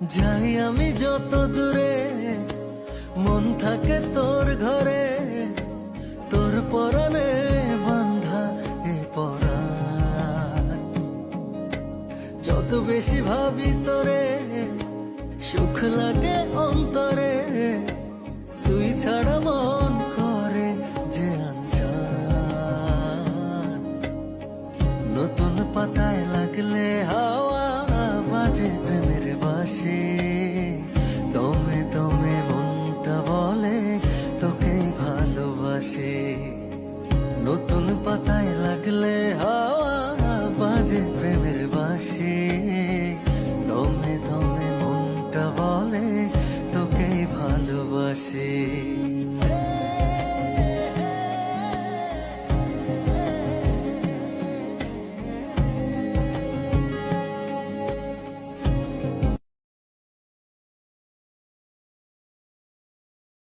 যাই আমি যত দূরে, মন থাকে তোর ঘরে, তোর পরাণে বান্ধা এ পরাণ। যত বেশি ভাবি তোরে, সুখ লাগে অন্তরে, তুই ছাড়া মন করে যে আনজান। নতুন পাতায় লাগলে হাওয়া বাজে প্রেমের বাঁশি, দমে দমে মনটা বলে তোকেই ভালোবাসি। নতুন পাতায় লাগলে হাওয়া বাজে প্রেমের বাঁশি, দমে দমে মনটা বলে তোকেই ভালোবাসি।